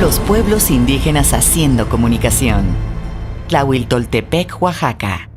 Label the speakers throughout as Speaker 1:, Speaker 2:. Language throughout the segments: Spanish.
Speaker 1: los pueblos indígenas haciendo comunicación. Tlahuiltoltepec, Oaxaca.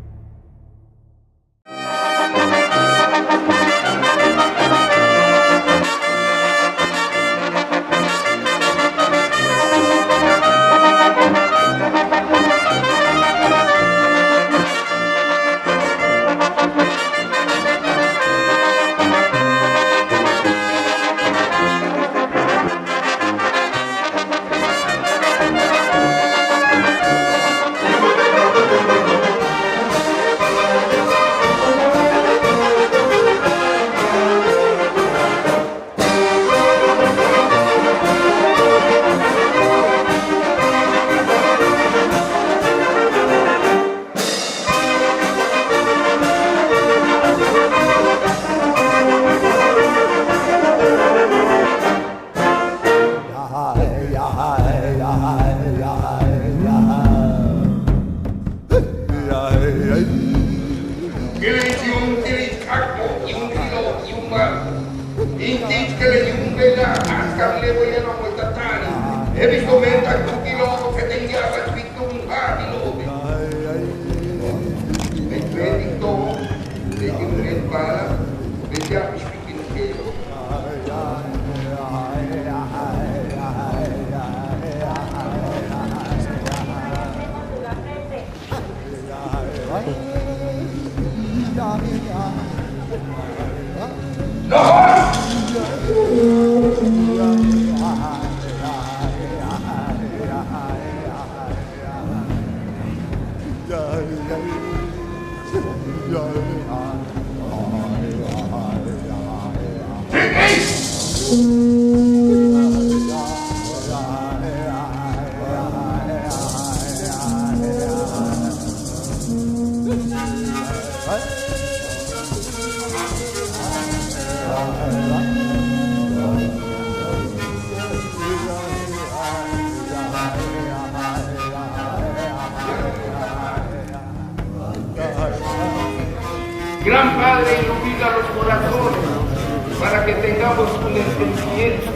Speaker 2: Gran Padre, ilumina los corazones para que tengamos un entendimiento,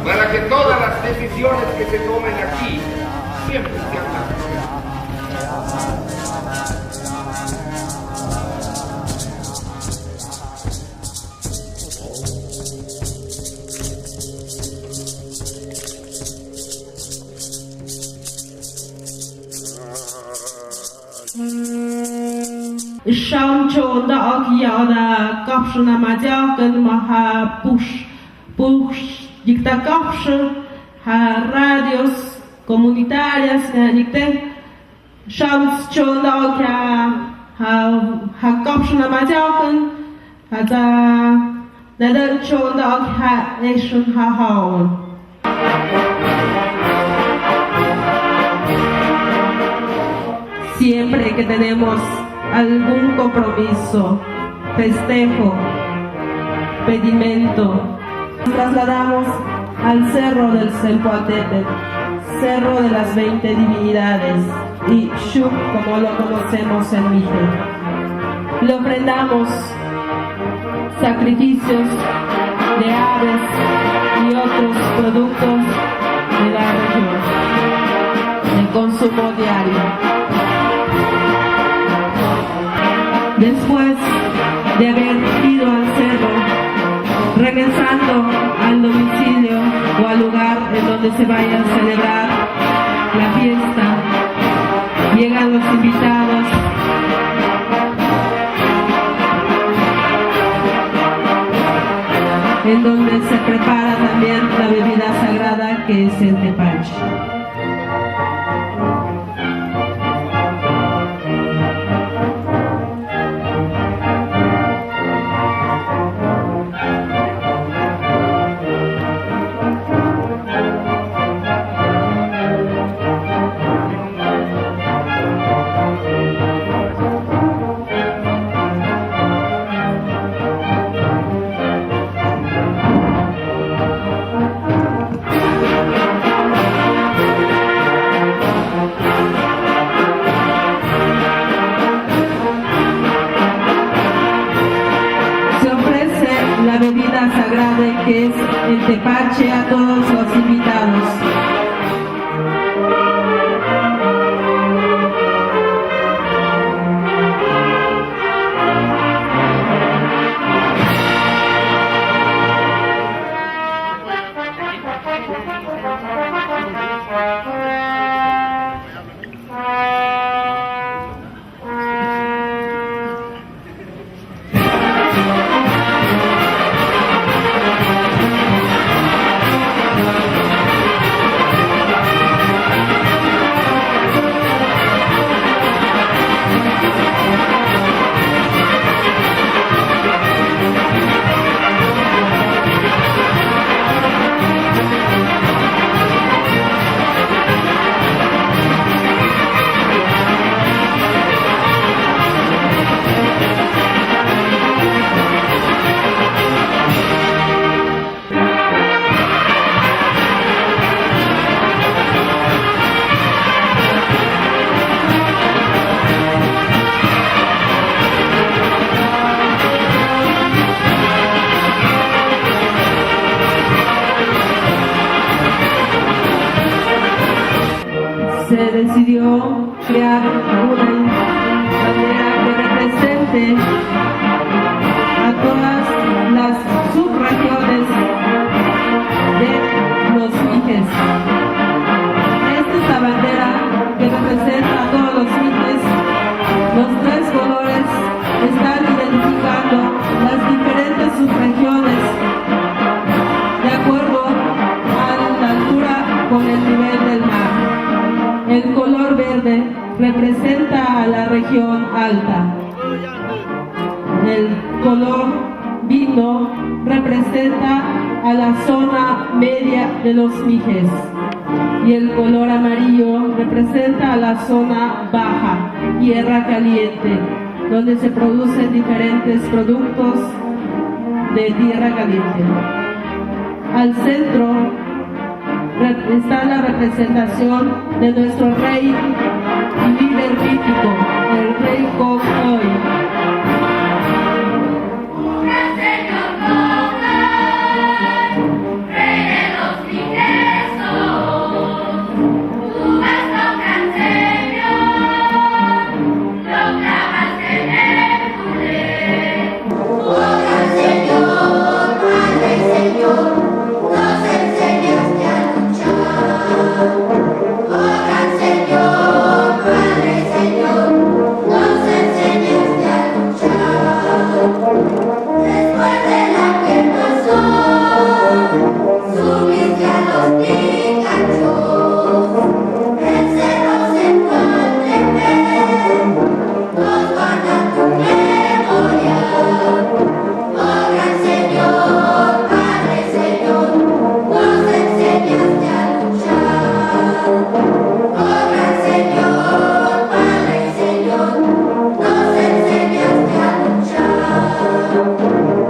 Speaker 2: para que todas las decisiones que se tomen aquí siempre sean claras.
Speaker 3: Shamchonda Akiana Kapshana Madjakan Maha Push Dicta Kapshan Ha Radios Comunitarias Nikte Shamchonda Akia Ha Kapshana Madjakan Hada Nadan Chonda Akia Nation Ha Hawan. Siempre que tenemos algún compromiso, festejo, pedimento, nos trasladamos al Cerro del Zempoaltépetl, Cerro de las 20 Divinidades, y Shuk, como lo conocemos en Mije. Le ofrendamos sacrificios de aves y otros productos de la región, de consumo diario. Después de haber ido al cerro, regresando al domicilio o al lugar en donde se vaya a celebrar la fiesta, llegan los invitados en donde se prepara también la bebida sagrada que es el tepache. bebida sagrada que es el tepache a todos los invitados. se decidió crear una bandera que represente a todas las subregiones de los Mijes. Esta es la bandera que representa a todos los Mijes. Los tres colores están identificando las diferentes subregiones de acuerdo a la altura con el nivel del mar. El color verde representa a la región alta. El color vino representa a la zona media de los Mijes. Y el color amarillo representa a la zona baja, tierra caliente, donde se producen diferentes productos de tierra caliente. Al centro está la representación de nuestro rey y líder mítico, el rey Cocoy.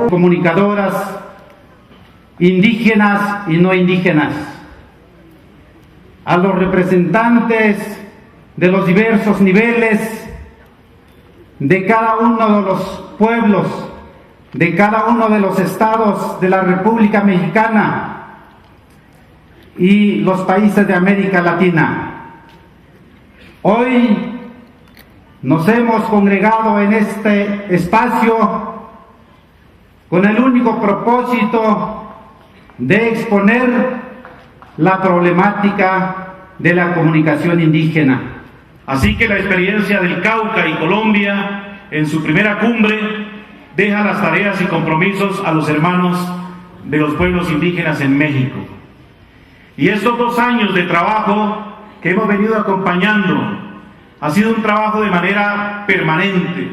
Speaker 4: Comunicadoras indígenas y no indígenas, a los representantes de los diversos niveles de cada uno de los pueblos, de cada uno de los estados de la República Mexicana y los países de América Latina. Hoy nos hemos congregado en este espacio con el único propósito de exponer la problemática de la comunicación indígena.
Speaker 5: Así que la experiencia del Cauca y Colombia en su primera cumbre deja las tareas y compromisos a los hermanos de los pueblos indígenas en México. Y estos 2 años de trabajo que hemos venido acompañando ha sido un trabajo de manera permanente,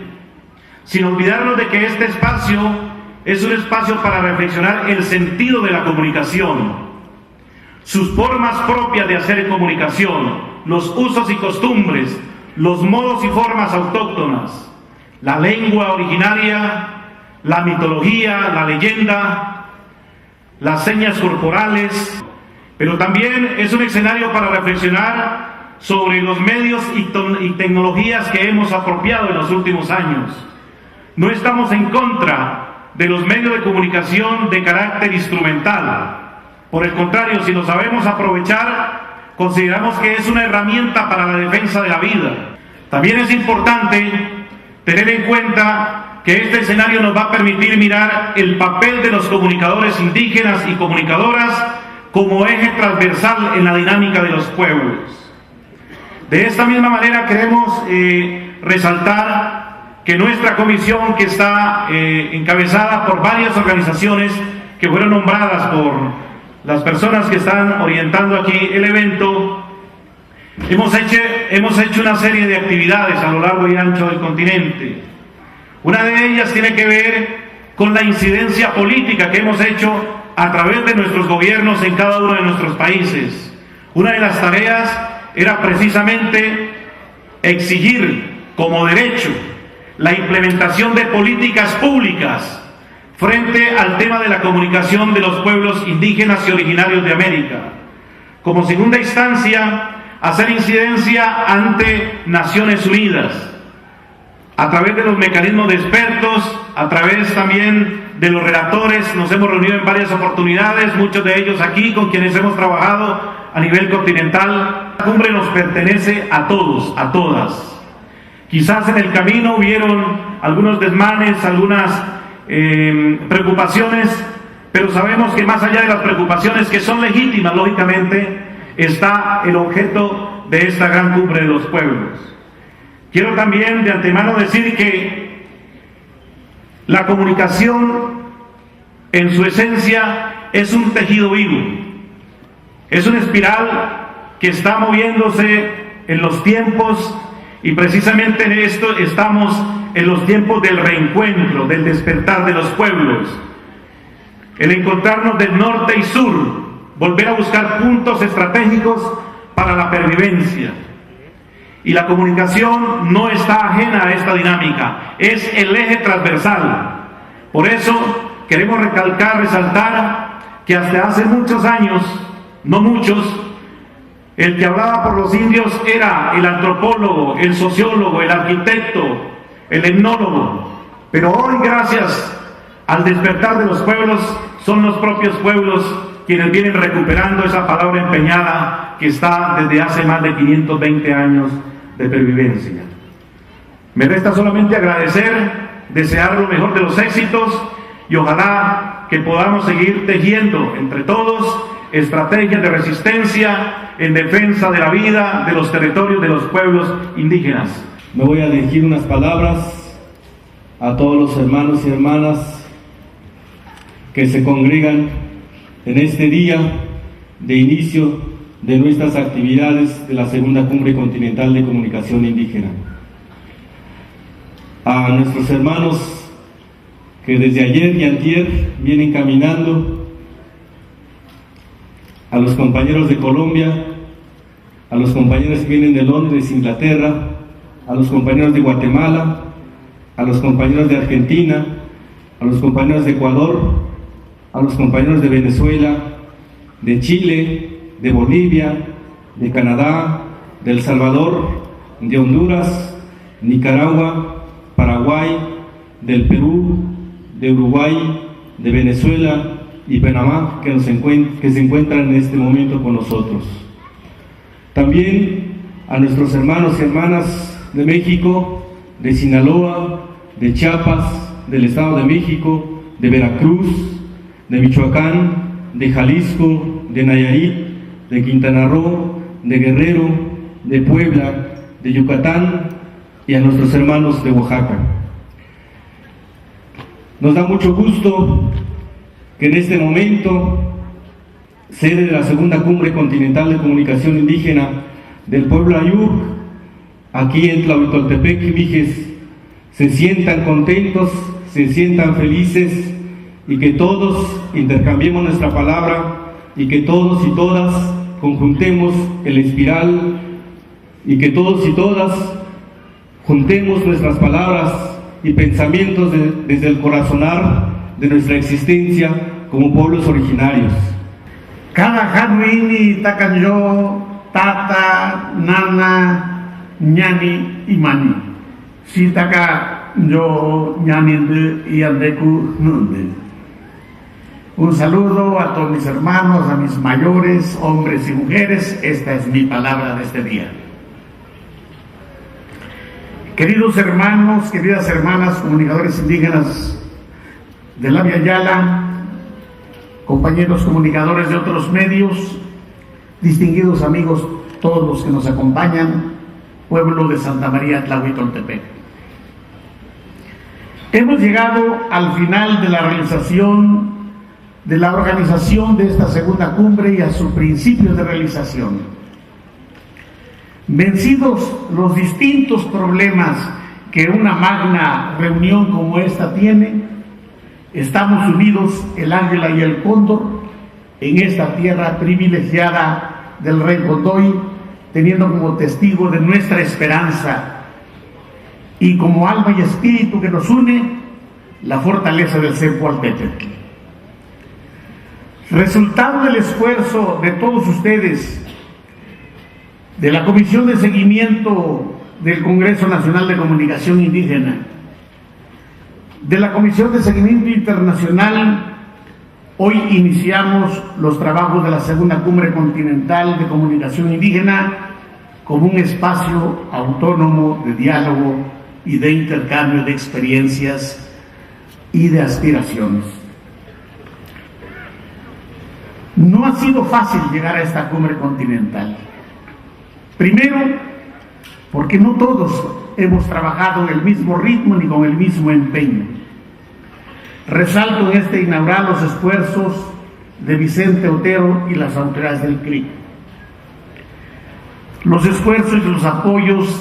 Speaker 5: sin olvidarnos de que este espacio es un espacio para reflexionar el sentido de la comunicación, sus formas propias de hacer comunicación, los usos y costumbres, los modos y formas autóctonas, la lengua originaria, la mitología, la leyenda, las señas corporales, pero también es un escenario para reflexionar sobre los medios y tecnologías que hemos apropiado en los últimos años. No estamos en contra de los medios de comunicación de carácter instrumental. Por el contrario, si lo sabemos aprovechar, consideramos que es una herramienta para la defensa de la vida. También es importante tener en cuenta que este escenario nos va a permitir mirar el papel de los comunicadores indígenas y comunicadoras como eje transversal en la dinámica de los pueblos. De esta misma manera queremos resaltar que nuestra comisión, que está encabezada por varias organizaciones que fueron nombradas por las personas que están orientando aquí el evento, hemos hecho una serie de actividades a lo largo y ancho del continente. Una de ellas tiene que ver con la incidencia política que hemos hecho a través de nuestros gobiernos en cada uno de nuestros países. Una de las tareas era precisamente exigir como derecho la implementación de políticas públicas frente al tema de la comunicación de los pueblos indígenas y originarios de América. Como segunda instancia, hacer incidencia ante Naciones Unidas, a través de los mecanismos de expertos, a través también de los relatores. Nos hemos reunido en varias oportunidades, muchos de ellos aquí, con quienes hemos trabajado a nivel continental. La cumbre nos pertenece a todos, a todas. Quizás en el camino hubieron algunos desmanes, algunas preocupaciones, pero sabemos que más allá de las preocupaciones, que son legítimas, lógicamente, está el objeto de esta gran cumbre de los pueblos. Quiero también de antemano decir que la comunicación en su esencia es un tejido vivo, es una espiral que está moviéndose en los tiempos, y precisamente en esto estamos en los tiempos del reencuentro, del despertar de los pueblos, el encontrarnos del norte y sur, volver a buscar puntos estratégicos para la pervivencia. Y la comunicación no está ajena a esta dinámica, es el eje transversal. Por eso queremos recalcar, resaltar que hasta hace muchos años, no muchos, el que hablaba por los indios era el antropólogo, el sociólogo, el arquitecto, el etnólogo. Pero hoy, gracias al despertar de los pueblos, son los propios pueblos quienes vienen recuperando esa palabra empeñada que está desde hace más de 520 años de pervivencia. Me resta solamente agradecer, desear lo mejor de los éxitos y ojalá que podamos seguir tejiendo entre todos estrategias de resistencia en defensa de la vida, de los territorios de los pueblos indígenas.
Speaker 6: Me voy a dirigir unas palabras a todos los hermanos y hermanas que se congregan en este día de inicio de nuestras actividades de la Segunda Cumbre Continental de Comunicación Indígena. A nuestros hermanos que desde ayer y antier vienen caminando, a los compañeros de Colombia, a los compañeros que vienen de Londres, Inglaterra, a los compañeros de Guatemala, a los compañeros de Argentina, a los compañeros de Ecuador, a los compañeros de Venezuela, de Chile, de Bolivia, de Canadá, de El Salvador, de Honduras, Nicaragua, Paraguay, del Perú, de Uruguay, de Venezuela y Panamá, que se encuentran en este momento con nosotros. También a nuestros hermanos y hermanas de México, de Sinaloa, de Chiapas, del Estado de México, de Veracruz, de Michoacán, de Jalisco, de Nayarit, de Quintana Roo, de Guerrero, de Puebla, de Yucatán y a nuestros hermanos de Oaxaca. Nos da mucho gusto que en este momento, sede de la Segunda Cumbre Continental de Comunicación Indígena del pueblo Ayuk, aquí en Tlahuitoltepec, Mijes, se sientan contentos, se sientan felices y que todos intercambiemos nuestra palabra y que todos y todas conjuntemos el espiral y que todos y todas juntemos nuestras palabras y pensamientos desde el corazonar de nuestra existencia como pueblos originarios.
Speaker 4: Cada Hanwini, Takanyo, Tata, Nana, Ñani y Mani. Si Taka yo Ñani y Andeku Nunde. Un saludo a todos mis hermanos, a mis mayores, hombres y mujeres. Esta es mi palabra de este día. Queridos hermanos, queridas hermanas, comunicadores indígenas de la Via Yala, compañeros comunicadores de otros medios, distinguidos amigos, todos los que nos acompañan, pueblo de Santa María Tlahuitoltepec. Hemos llegado al final de la realización de la organización de esta segunda cumbre y a su principio de realización. Vencidos los distintos problemas que una magna reunión como esta tiene, estamos unidos el águila y el cóndor en esta tierra privilegiada del Rey Godoy, teniendo como testigo de nuestra esperanza y como alma y espíritu que nos une la fortaleza del Zempoaltétecl. Resultado del esfuerzo de todos ustedes, de la Comisión de Seguimiento del Congreso Nacional de Comunicación Indígena, de la Comisión de Seguimiento Internacional
Speaker 7: Hoy iniciamos los trabajos de la segunda Cumbre Continental de Comunicación Indígena como un espacio autónomo de diálogo y de intercambio de experiencias y de aspiraciones. No ha sido fácil llegar a esta Cumbre Continental. Primero, porque no todos hemos trabajado en el mismo ritmo ni con el mismo empeño. Resalto en este inaugural los esfuerzos de Vicente Otero y las autoridades del CRIC. Los esfuerzos y los apoyos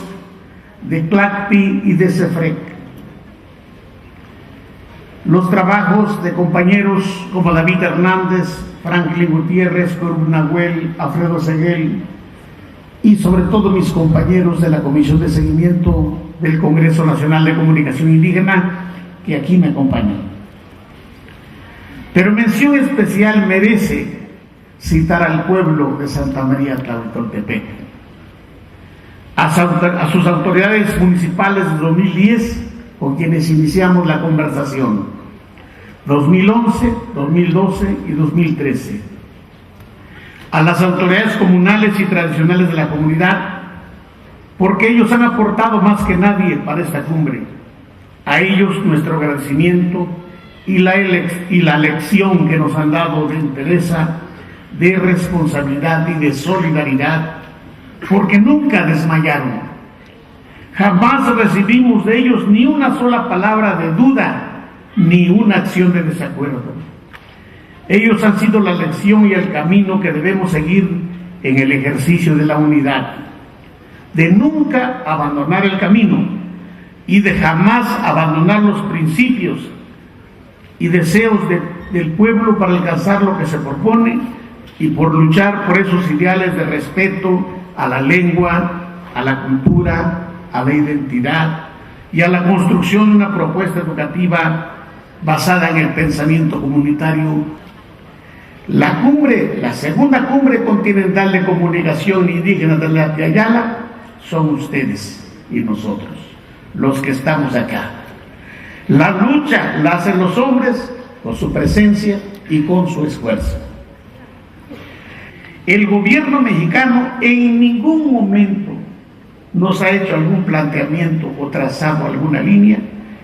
Speaker 7: de CLACPI y de CEFREC. Los trabajos de compañeros como David Hernández, Franklin Gutiérrez, Corub Nahuel, Alfredo Seguel y sobre todo mis compañeros de la Comisión de Seguimiento del Congreso Nacional de Comunicación Indígena que aquí me acompañan. Pero mención especial merece citar al pueblo de Santa María Tlahuitoltepec, a sus autoridades municipales de 2010, con quienes iniciamos la conversación, 2011, 2012 y 2013, a las autoridades comunales y tradicionales de la comunidad, porque ellos han aportado más que nadie para esta cumbre. A ellos nuestro agradecimiento y la lección que nos han dado de entereza, de responsabilidad y de solidaridad, porque nunca desmayaron. Jamás recibimos de ellos ni una sola palabra de duda, ni una acción de desacuerdo. Ellos han sido la lección y el camino que debemos seguir en el ejercicio de la unidad, de nunca abandonar el camino y de jamás abandonar los principios y deseos del pueblo para alcanzar lo que se propone y por luchar por esos ideales de respeto a la lengua, a la cultura, a la identidad y a la construcción de una propuesta educativa basada en el pensamiento comunitario. La segunda Cumbre Continental de Comunicación Indígena de la Tiayala son ustedes y nosotros, los que estamos acá. La lucha la hacen los hombres con su presencia y con su esfuerzo. El gobierno mexicano en ningún momento nos ha hecho algún planteamiento o trazado alguna línea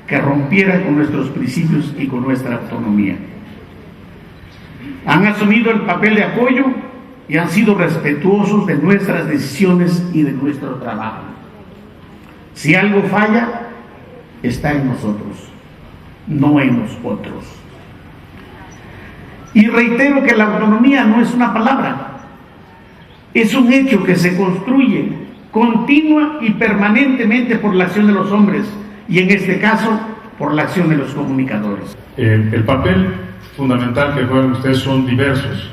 Speaker 7: que rompiera con nuestros principios y con nuestra autonomía. Han asumido el papel de apoyo y han sido respetuosos de nuestras decisiones y de nuestro trabajo. Si algo falla, está en nosotros, no en los otros. Y reitero que la autonomía no es una palabra, es un hecho que se construye continua y permanentemente por la acción de los hombres y en este caso por la acción de los comunicadores.
Speaker 5: El papel fundamental que juegan ustedes son diversos,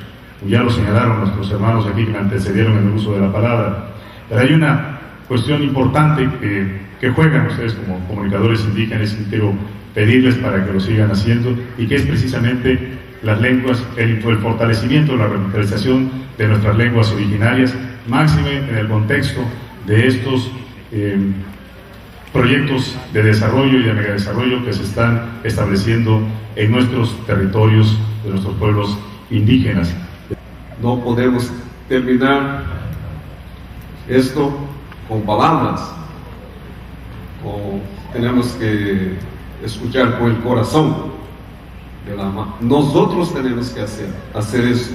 Speaker 5: ya lo señalaron nuestros hermanos aquí que me antecedieron en el uso de la palabra, pero hay una cuestión importante que juegan ustedes como comunicadores indígenas y quiero pedirles para que lo sigan haciendo y que es precisamente las lenguas, el fortalecimiento, la revitalización de nuestras lenguas originarias, máxime en el contexto de estos proyectos de desarrollo y de megadesarrollo que se están estableciendo en nuestros territorios de nuestros pueblos indígenas.
Speaker 8: No podemos terminar esto con palabras, tenemos que escuchar con el corazón. Nosotros tenemos que hacer eso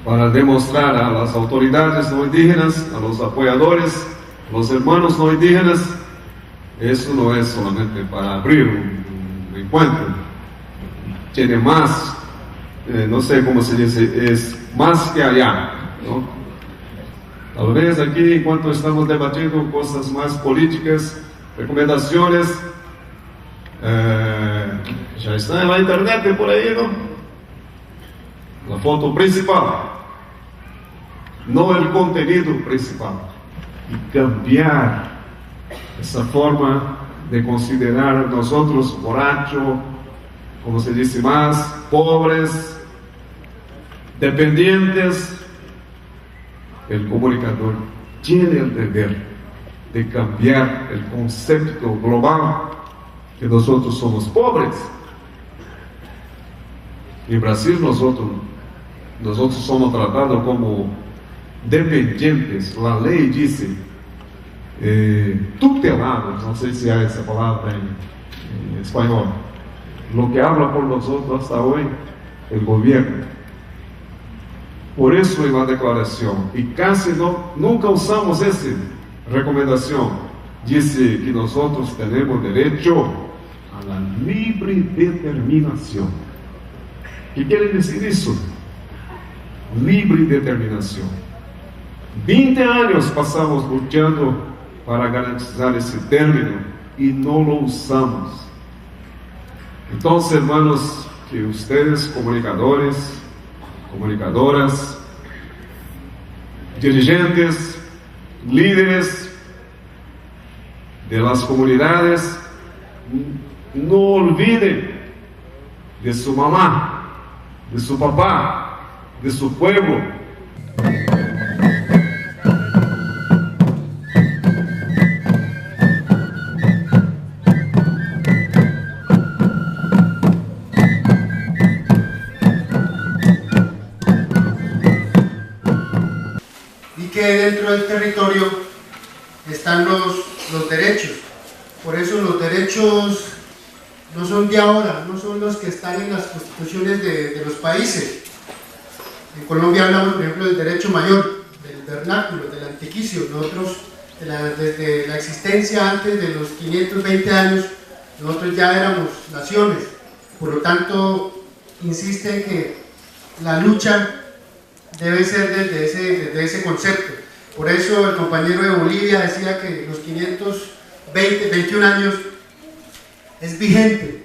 Speaker 8: para demostrar a las autoridades no indígenas, a los apoyadores, a los hermanos no indígenas, eso no es solamente para abrir un encuentro, tiene más, no sé cómo se dice, es más que allá, ¿no? Tal vez aquí, en cuanto estamos debatiendo cosas más políticas, recomendaciones, ya está en la internet por ahí, ¿no? La foto principal, no el contenido principal. Y cambiar esa forma de considerar a nosotros borracho, como se dice más, pobres, dependientes. El comunicador tiene el deber de cambiar el concepto global que nosotros somos pobres. En Brasil nosotros somos tratados como dependientes. La ley dice tutelados, no sé si hay esa palabra en español. Lo que habla por nosotros hasta hoy el gobierno. Por eso en la declaración, y casi nunca usamos esa recomendación, dice que nosotros tenemos derecho a la libre determinación. ¿Qué quiere decir eso? Libre determinación. 20 años pasamos luchando para garantizar ese término y no lo usamos. Entonces, hermanos, que ustedes, comunicadores, comunicadoras, dirigentes, líderes de las comunidades, no olviden de su mamá, de su papá, de su pueblo.
Speaker 9: Que dentro del territorio están los derechos. Por eso los derechos no son de ahora, no son los que están en las constituciones de los países. En Colombia hablamos, por ejemplo, del derecho mayor, del vernáculo, del antiquicio. Nosotros, desde la existencia antes de los 520 años, nosotros ya éramos naciones. Por lo tanto, insiste en que la lucha debe ser desde ese concepto. Por eso el compañero de Bolivia decía que los 521 años es vigente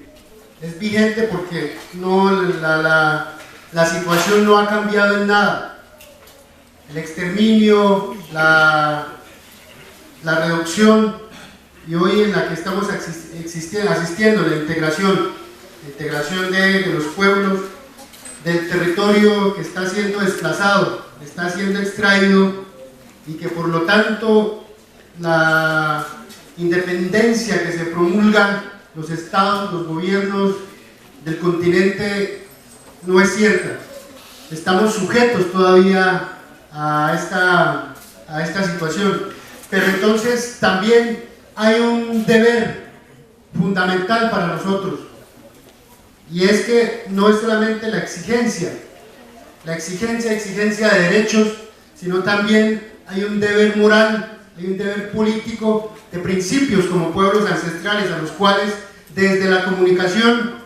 Speaker 9: porque no, la situación no ha cambiado en nada. El exterminio, la reducción, y hoy en la que estamos asistiendo, la integración de los pueblos, del territorio que está siendo desplazado, está siendo extraído, y que por lo tanto la independencia que se promulgan los estados, los gobiernos del continente no es cierta. Estamos sujetos todavía a esta situación, pero entonces también hay un deber fundamental para nosotros, y es que no es solamente la exigencia de derechos, sino también hay un deber moral, hay un deber político de principios como pueblos ancestrales a los cuales desde la comunicación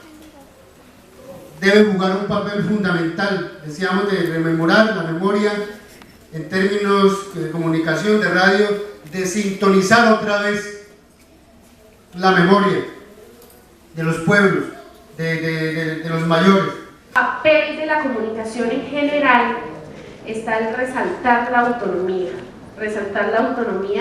Speaker 9: debe jugar un papel fundamental. Decíamos de rememorar la memoria en términos de comunicación, de radio, de sintonizar otra vez la memoria de los pueblos, de los mayores.
Speaker 10: El papel de la comunicación en general está el resaltar la autonomía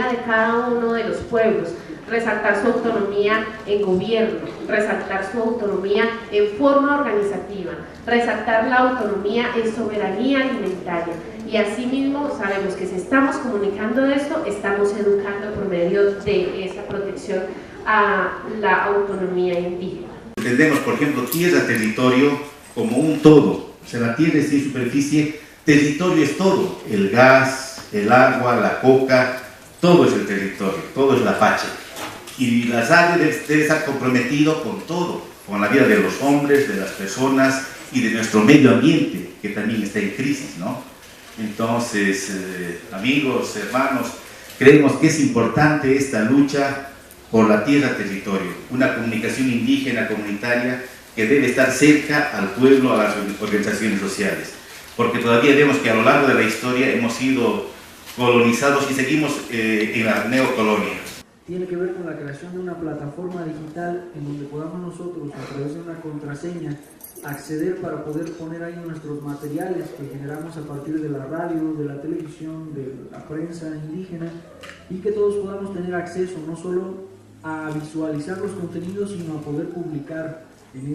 Speaker 10: de cada uno de los pueblos, resaltar su autonomía en gobierno, resaltar su autonomía en forma organizativa, resaltar la autonomía en soberanía alimentaria. Y asimismo sabemos que si estamos comunicando esto, estamos educando por medio de esa protección a la autonomía indígena.
Speaker 11: Entendemos, por ejemplo, tierra, territorio como un todo. O sea, la tierra es en superficie, territorio es todo. El gas, el agua, la coca, todo es el territorio, todo es la facha. Y las áreas debe estar comprometido con todo, con la vida de los hombres, de las personas y de nuestro medio ambiente, que también está en crisis, ¿no? Entonces, amigos, hermanos, creemos que es importante esta lucha por la tierra-territorio, una comunicación indígena comunitaria que debe estar cerca al pueblo, a las organizaciones sociales, porque todavía vemos que a lo largo de la historia hemos sido colonizados y seguimos en la neocolonia.
Speaker 12: Tiene que ver con la creación de una plataforma digital en donde podamos nosotros, a través de una contraseña, acceder para poder poner ahí nuestros materiales que generamos a partir de la radio, de la televisión, de la prensa indígena, y que todos podamos tener acceso no solo a visualizar los contenidos, sino a poder publicar en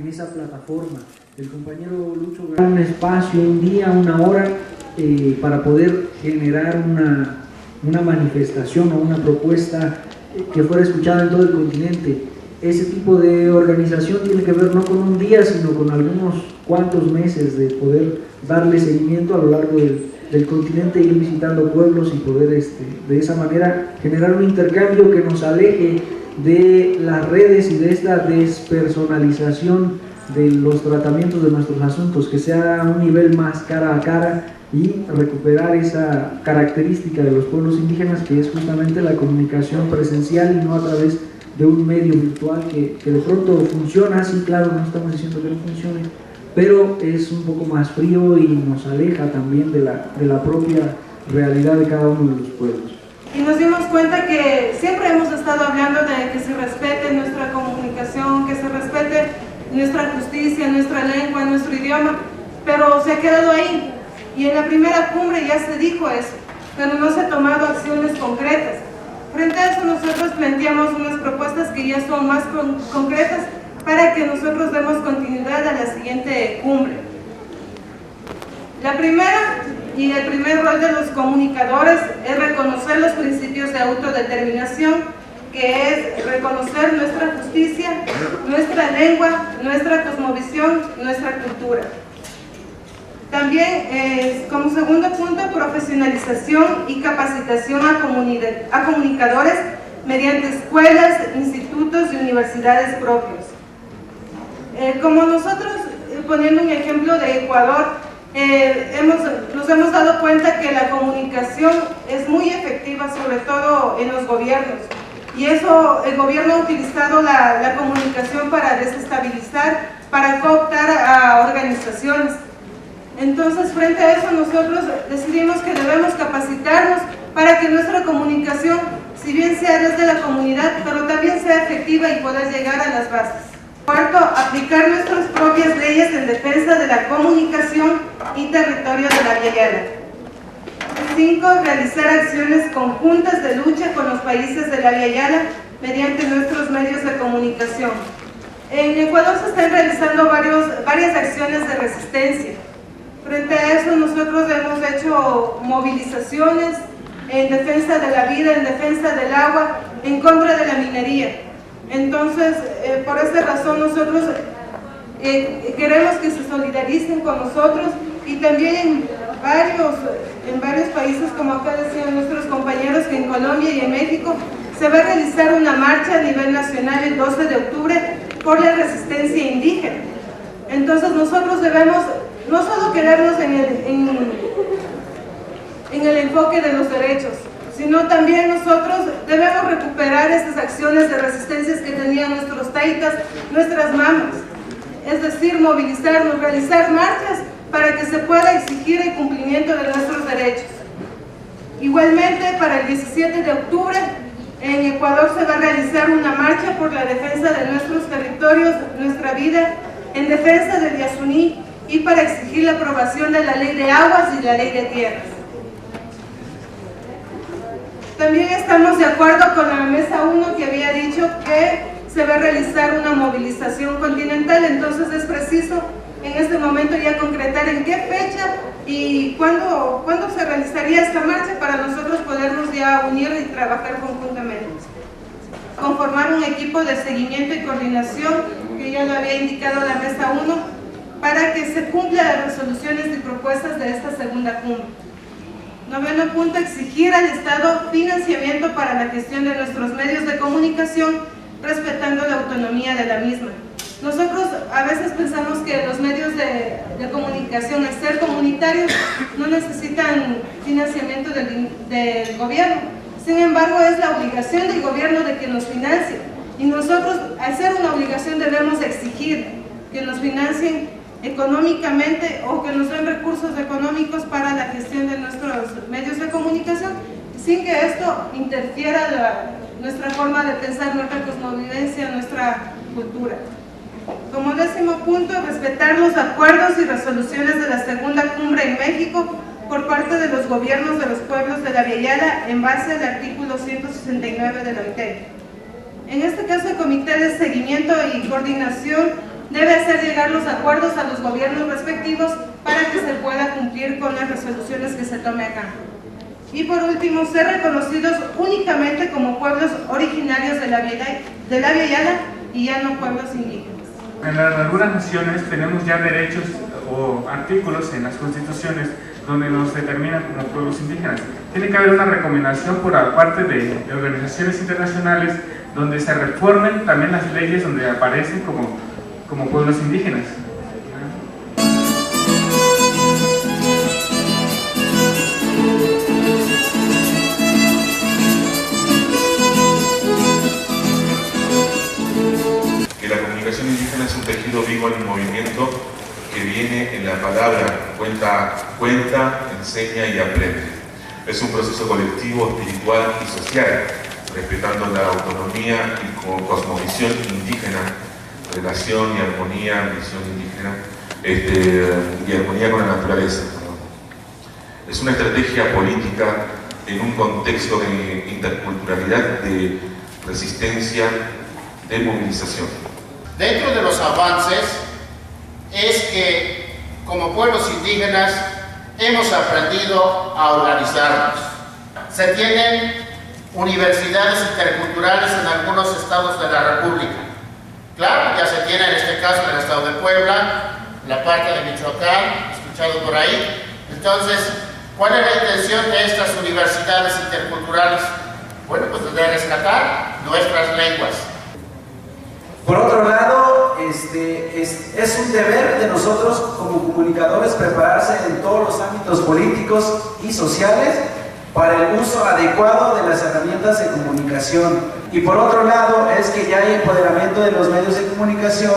Speaker 12: esa plataforma. El compañero Lucho ganó un espacio, un día, una hora, para poder generar una manifestación o una propuesta que fuera escuchada en todo el continente. ese tipo de organización tiene que ver no con un día, sino con algunos cuantos meses de poder darle seguimiento a lo largo del continente, ir visitando pueblos y poder de esa manera generar un intercambio que nos aleje de las redes y de esta despersonalización de los tratamientos de nuestros asuntos, que sea a un nivel más cara a cara y recuperar esa característica de los pueblos indígenas, que es justamente la comunicación presencial y no a través de un medio virtual que de pronto funciona, sí, claro, no estamos diciendo que no funcione, pero es un poco más frío y nos aleja también de la propia realidad de cada uno de los pueblos.
Speaker 13: Y nos dimos cuenta que siempre hemos estado hablando de que se respete nuestra comunicación, que se respete nuestra justicia, nuestra lengua, nuestro idioma, pero se ha quedado ahí. Y en la primera cumbre ya se dijo eso, pero no se han tomado acciones concretas. Frente a eso nosotros planteamos unas propuestas que ya son más concretas para que nosotros demos continuidad a la siguiente cumbre. La primera y el primer rol de los comunicadores es reconocer los principios de autodeterminación, que es reconocer nuestra justicia, nuestra lengua, nuestra cosmovisión, nuestra cultura. También, como segundo punto, profesionalización y capacitación a comunicadores mediante escuelas, institutos y universidades propios. Como nosotros, poniendo un ejemplo de Ecuador, nos hemos dado cuenta que la comunicación es muy efectiva, sobre todo en los gobiernos. Y eso, el gobierno ha utilizado la comunicación para desestabilizar, para cooptar a organizaciones. Entonces, frente a eso, nosotros decidimos que debemos capacitarnos para que nuestra comunicación, si bien sea desde la comunidad, pero también sea efectiva y pueda llegar a las bases. Cuarto, aplicar nuestras propias leyes en defensa de la comunicación y territorio de la Via Yala. 5. Realizar acciones conjuntas de lucha con los países de la Via Yala mediante nuestros medios de comunicación. En Ecuador se están realizando varias acciones de resistencia. Frente a eso, nosotros hemos hecho movilizaciones en defensa de la vida, en defensa del agua, en contra de la minería. Entonces, por esta razón, nosotros queremos que se solidaricen con nosotros, y también en varios países, como acá decían nuestros compañeros, que en Colombia y en México se va a realizar una marcha a nivel nacional el 12 de octubre por la resistencia indígena. Entonces, nosotros debemos no solo quedarnos en el enfoque de los derechos, sino también nosotros debemos recuperar estas acciones de resistencia que tenían nuestros taitas, nuestras mamas. Es decir, movilizarnos, realizar marchas para que se pueda exigir el cumplimiento de nuestros derechos. Igualmente, para el 17 de octubre, en Ecuador se va a realizar una marcha por la defensa de nuestros territorios, nuestra vida, en defensa del Yasuní, y para exigir la aprobación de la Ley de Aguas y la Ley de Tierras. También estamos de acuerdo con la Mesa 1, que había dicho que se va a realizar una movilización continental. Entonces es preciso en este momento ya concretar en qué fecha y cuándo se realizaría esta marcha, para nosotros podernos ya unir y trabajar conjuntamente. Conformar un equipo de seguimiento y coordinación, que ya lo había indicado la Mesa 1, para que se cumplan las resoluciones y propuestas de esta segunda cumbre. 9. punto, exigir al Estado financiamiento para la gestión de nuestros medios de comunicación, respetando la autonomía de la misma. Nosotros a veces pensamos que los medios de comunicación, al ser comunitarios, no necesitan financiamiento del gobierno. Sin embargo, es la obligación del gobierno de que nos financie. Y nosotros, al ser una obligación, debemos exigir que nos financien económicamente o que nos den recursos económicos para la gestión de nuestros medios de comunicación, sin que esto interfiera nuestra forma de pensar, nuestra cosmovivencia, nuestra cultura. Como 10º punto, respetar los acuerdos y resoluciones de la segunda cumbre en México por parte de los gobiernos de los pueblos de la Via Yala en base al artículo 169 de la OIT. En este caso, el Comité de Seguimiento y Coordinación debe hacer llegar los acuerdos a los gobiernos respectivos para que se pueda cumplir con las resoluciones que se tome acá. Y por último, ser reconocidos únicamente como pueblos originarios de la Via Yala y ya no pueblos indígenas.
Speaker 14: En algunas naciones tenemos ya derechos o artículos en las constituciones donde nos determinan como pueblos indígenas. Tiene que haber una recomendación por parte de organizaciones internacionales donde se reformen también las leyes donde aparecen como pueblos indígenas.
Speaker 15: Que la comunicación indígena es un tejido vivo en movimiento que viene en la palabra, cuenta, enseña y aprende. Es un proceso colectivo, espiritual y social, respetando la autonomía y cosmovisión indígena, relación y armonía, visión indígena, y armonía con la naturaleza. Es una estrategia política en un contexto de interculturalidad, de resistencia, de movilización.
Speaker 16: Dentro de los avances es que como pueblos indígenas hemos aprendido a organizarnos. Se tienen universidades interculturales en algunos estados de la República. Claro, ya se tiene en este caso en el estado de Puebla, la parte de Michoacán, escuchado por ahí. Entonces, ¿cuál es la intención de estas universidades interculturales? Bueno, pues de rescatar nuestras lenguas.
Speaker 17: Por otro lado, es un deber de nosotros como comunicadores prepararse en todos los ámbitos políticos y sociales para el uso adecuado de las herramientas de comunicación. Y por otro lado, es que ya hay empoderamiento de los medios de comunicación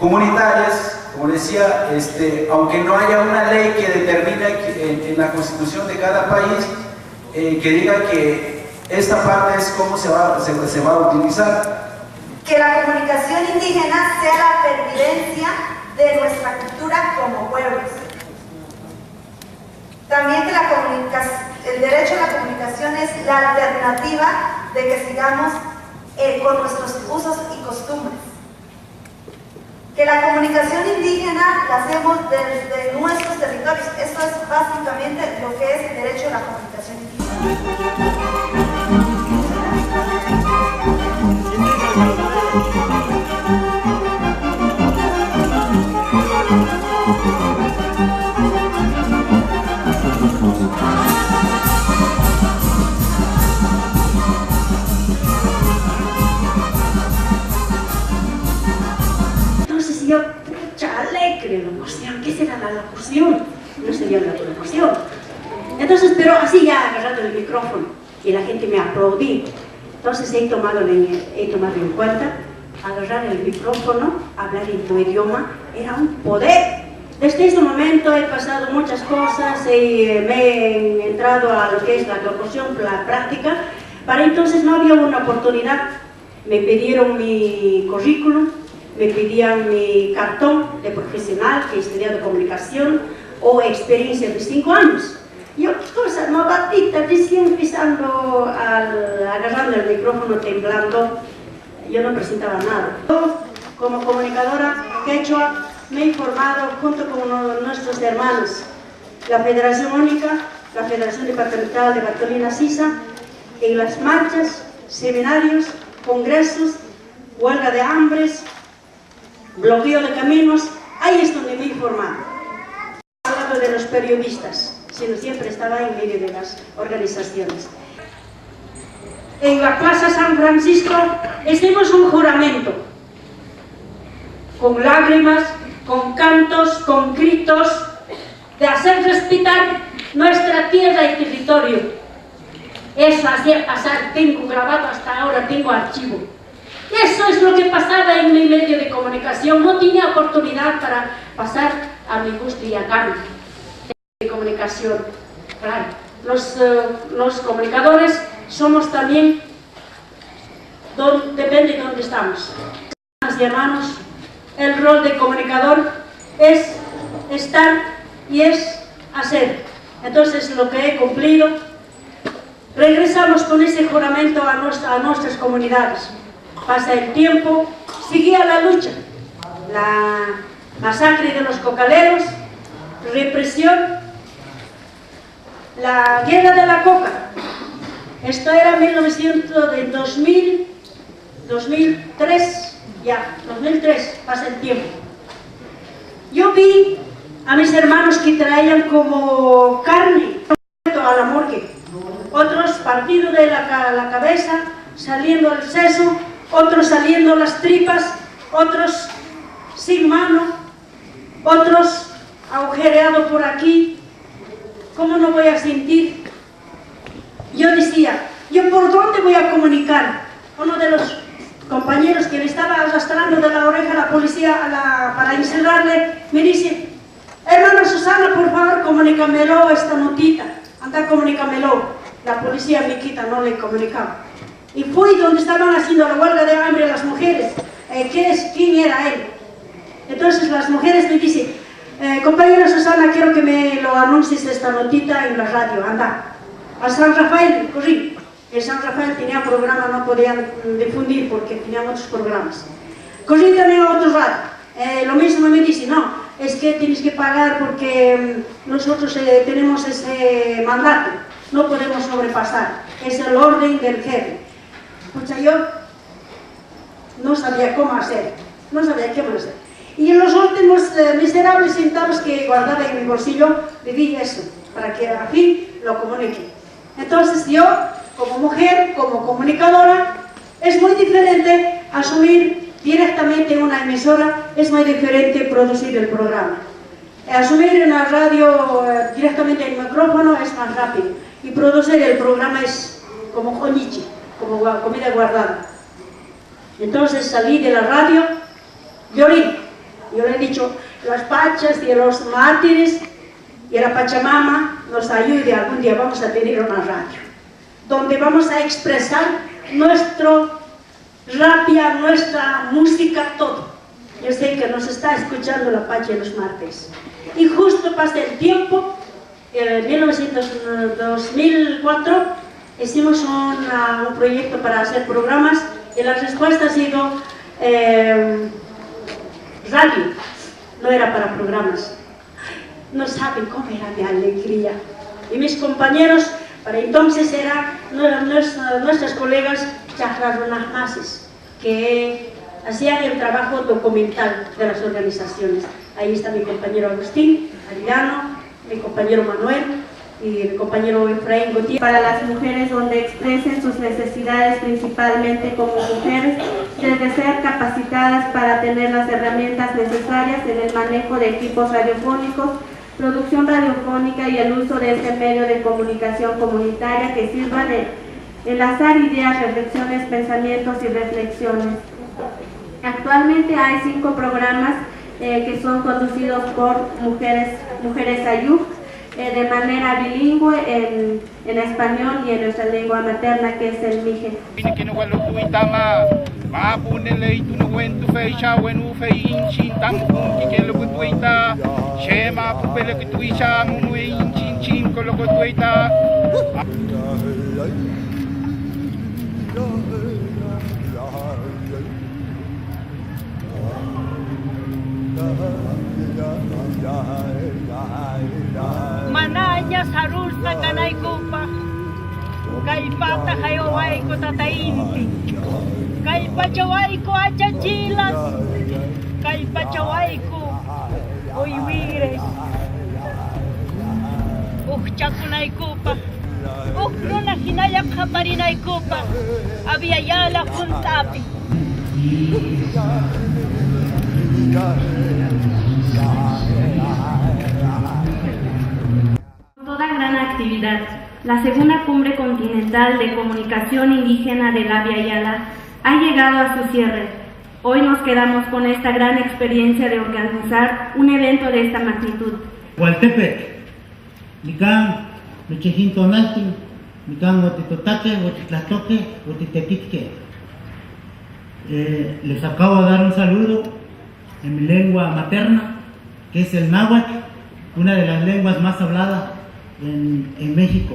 Speaker 17: comunitarios, como decía, aunque no haya una ley que determine en la constitución de cada país, que diga que esta parte es cómo se va a utilizar.
Speaker 18: Que la comunicación indígena sea la pervivencia de nuestra cultura como pueblos. También que el derecho a la comunicación es la alternativa de que sigamos con nuestros usos y costumbres. Que la comunicación indígena la hacemos desde nuestros territorios. Esto es básicamente lo que es el derecho a la comunicación indígena.
Speaker 19: Entonces yo, pucha, alegre locución, ¿qué será la locución? No sería la locución. Entonces, pero así ya agarrando el micrófono y la gente me aplaudí. Entonces he tomado en cuenta, agarrar el micrófono, hablar en tu idioma, era un poder. Desde ese momento he pasado muchas cosas y me he entrado a lo que es la locución, la práctica. Para entonces no había una oportunidad. Me pidieron mi currículum, me pedían mi cartón de profesional que he estudiado comunicación o experiencia de 5 años. Yo, cosa novatita, recién empezando, agarrando el micrófono, temblando, yo no presentaba nada. Yo, como comunicadora quechua, me he informado junto con nuestros hermanos, la Federación Única, la Federación Departamental de Bartolina Sisa, en las marchas, seminarios, congresos, huelga de hambres, bloqueo de caminos, ahí es donde me he informado. Hablando de los periodistas, sino siempre estaba en medio de las organizaciones. En la Plaza San Francisco hicimos un juramento, con lágrimas, con cantos, con gritos, de hacer respetar nuestra tierra y territorio. Eso hacía pasar, tengo grabado hasta ahora, tengo archivo. Eso es lo que pasaba en mi medio de comunicación, no tenía oportunidad para pasar a mi gusto y a gana. De comunicación, claro, los comunicadores somos también, depende de dónde estamos. Hermanas y hermanos, el rol de comunicador es estar y es hacer. Entonces lo que he cumplido, regresamos con ese juramento a nuestras comunidades. Pasa el tiempo, seguía la lucha, la masacre de los cocaleros, represión, la guerra de la coca. Esto era 2000, 2003, ya, 2003, pasa el tiempo. Yo vi a mis hermanos que traían como carne a la morgue, otros partidos de la cabeza, saliendo el seso, otros saliendo las tripas, otros sin mano, otros agujereados por aquí. ¿Cómo no voy a sentir? Yo decía, ¿yo por dónde voy a comunicar? Uno de los compañeros que me estaba arrastrando de la oreja a la policía para encerrarle, me dice, hermana Susana, por favor, comunícamelo esta notita. Anda, comunícamelo. La policía me quita, no le comunicaba. Y fui donde estaban haciendo la huelga de hambre las mujeres. ¿Quién era él? Entonces las mujeres me dicen, compañera Susana, quiero que me lo anuncies esta notita en la radio. Anda. A San Rafael, corrí. En San Rafael tenía programa, no podían difundir porque tenían otros programas. Corrí también a otro radio. Lo mismo me dice, no, es que tienes que pagar porque nosotros tenemos ese mandato, no podemos sobrepasar, es el orden del jefe. O sea, yo no sabía cómo hacer, no sabía qué hacer. Y en los últimos miserables centavos que guardaba en mi bolsillo, le di eso, para que a fin lo comunique. Entonces yo, como mujer, como comunicadora, es muy diferente asumir directamente en una emisora, es muy diferente producir el programa. Asumir en la radio directamente en el micrófono es más rápido y producir el programa es como jonichi, como comida guardada. Entonces salí de la radio, lloré. Yo le he dicho, las pachas y los mártires y la Pachamama nos ayude, algún día vamos a tener una radio donde vamos a expresar nuestro rabia, nuestra música, todo. Yo sé que nos está escuchando la Pacha y los martes. Y justo pasa el tiempo, en 2004 hicimos un proyecto para hacer programas y la respuesta ha sido radio, no era para programas. No saben cómo era mi alegría. Y mis compañeros, para entonces eran nuestros colegas chajraronajmases, que hacían el trabajo documental de las organizaciones. Ahí está mi compañero Agustín, Ariano, mi compañero Manuel y mi compañero Efraín Gutiérrez.
Speaker 20: Para las mujeres, donde expresen sus necesidades principalmente como mujeres, desde ser capacitadas para tener las herramientas necesarias en el manejo de equipos radiofónicos, producción radiofónica y el uso de este medio de comunicación comunitaria que sirva de enlazar ideas, reflexiones, pensamientos y reflexiones. Actualmente hay 5 programas que son conducidos por mujeres Ayuk, de manera bilingüe en español y en nuestra lengua materna, que es el mije.
Speaker 21: Mananya sarulsa kanay kupa, kay pata hayaway ko tatainti, kay pachaway ko achachilas, kay pachaway ko uywires, chakunay kupa, no na hinayak haparinay kupa, abiyayala kuntapi.
Speaker 20: Toda gran actividad, la segunda cumbre continental de comunicación indígena de Abya Yala ha llegado a su cierre. Hoy nos quedamos con esta gran experiencia de organizar un evento de esta magnitud.
Speaker 22: Hualtepec, Mican, Michejintonalti, Mican, Huatitotaque, Huatitlatoque, Huatitequitque. Les acabo de dar un saludo en mi lengua materna, que es el náhuatl, una de las lenguas más habladas en México.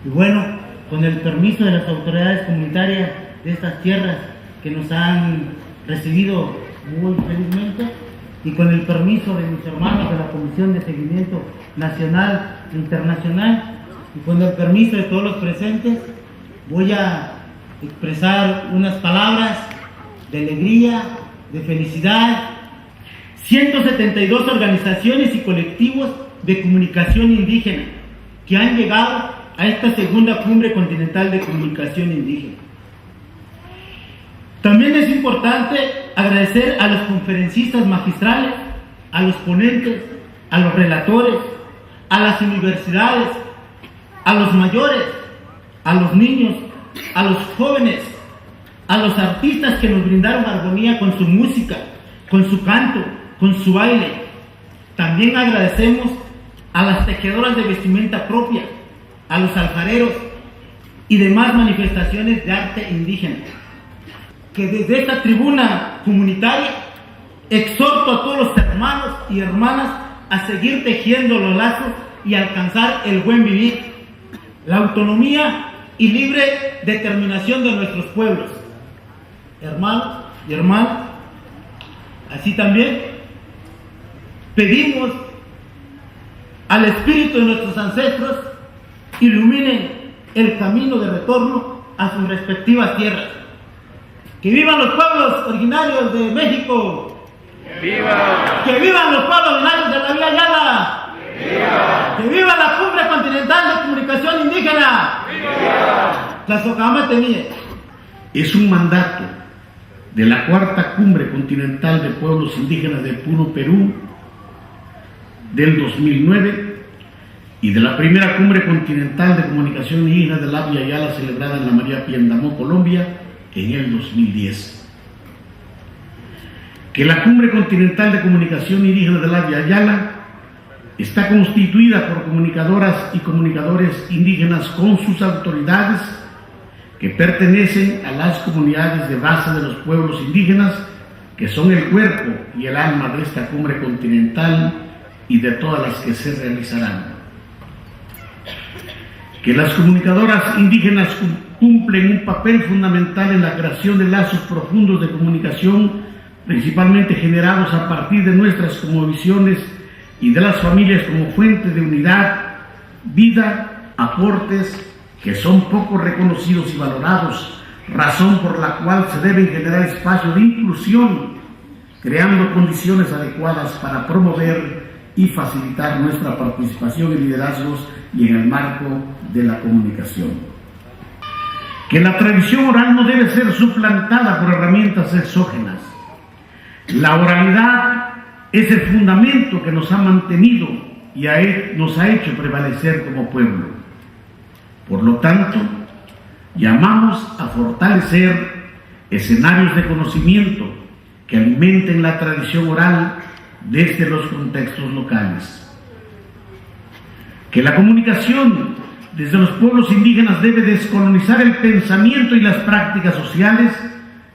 Speaker 22: Y bueno, con el permiso de las autoridades comunitarias de estas tierras que nos han recibido muy felizmente, y con el permiso de mis hermanos de la Comisión de Seguimiento Nacional e Internacional, y con el permiso de todos los presentes, voy a expresar unas palabras de alegría, de felicidad. 172 organizaciones y colectivos de comunicación indígena que han llegado a esta segunda cumbre continental de comunicación indígena. También es importante agradecer a los conferencistas magistrales, a los ponentes, a los relatores, a las universidades, a los mayores, a los niños, a los jóvenes, a los artistas que nos brindaron armonía con su música, con su canto, con su baile. También agradecemos a las tejedoras de vestimenta propia, a los alfareros y demás manifestaciones de arte indígena. Que desde esta tribuna comunitaria exhorto a todos los hermanos y hermanas a seguir tejiendo los lazos y alcanzar el buen vivir, la autonomía y libre determinación de nuestros pueblos. Hermanos y hermanas, así también pedimos al espíritu de nuestros ancestros iluminen el camino de retorno a sus respectivas tierras. ¡Que vivan los pueblos originarios de México! ¡Viva! ¡Que vivan los pueblos originarios de la Vía Yala! ¡Viva! ¡Que viva la Cumbre Continental de Comunicación Indígena! ¡Viva! Tlazocama Temie.
Speaker 7: Es un mandato de la Cuarta Cumbre Continental de Pueblos Indígenas del Puro Perú del 2009 y de la primera Cumbre Continental de Comunicación Indígena de la Vía Yala celebrada en la María Piendamó, Colombia, en el 2010. Que la Cumbre Continental de Comunicación Indígena de la Vía Yala está constituida por comunicadoras y comunicadores indígenas con sus autoridades que pertenecen a las comunidades de base de los pueblos indígenas, que son el cuerpo y el alma de esta Cumbre Continental y de todas las que se realizarán. Que las comunicadoras indígenas cumplen un papel fundamental en la creación de lazos profundos de comunicación, principalmente generados a partir de nuestras cosmovisiones y de las familias como fuente de unidad, vida, aportes que son poco reconocidos y valorados, razón por la cual se deben generar espacios de inclusión, creando condiciones adecuadas para promover y facilitar nuestra participación en liderazgos y en el marco de la comunicación. Que la tradición oral no debe ser suplantada por herramientas exógenas. La oralidad es el fundamento que nos ha mantenido y nos ha hecho prevalecer como pueblo. Por lo tanto, llamamos a fortalecer escenarios de conocimiento que alimenten la tradición oral desde los contextos locales. Que la comunicación desde los pueblos indígenas debe descolonizar el pensamiento y las prácticas sociales,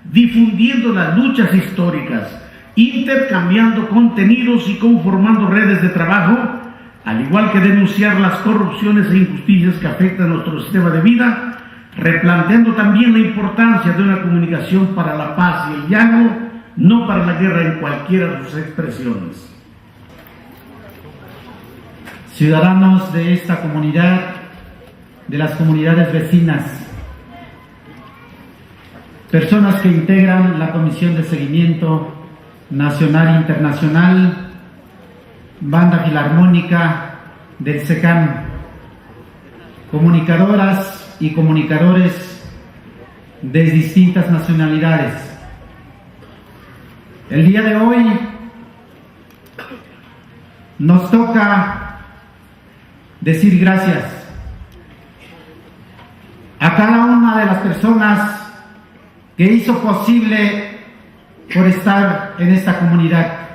Speaker 7: difundiendo las luchas históricas, intercambiando contenidos y conformando redes de trabajo, al igual que denunciar las corrupciones e injusticias que afectan nuestro sistema de vida, replanteando también la importancia de una comunicación para la paz y el diálogo, no para la guerra en cualquiera de sus expresiones.
Speaker 22: Ciudadanos de esta comunidad, de las comunidades vecinas, personas que integran la Comisión de Seguimiento Nacional e Internacional, Banda Filarmónica del SECAM, comunicadoras y comunicadores de distintas nacionalidades. El día de hoy nos toca decir gracias a cada una de las personas que hizo posible por estar en esta comunidad.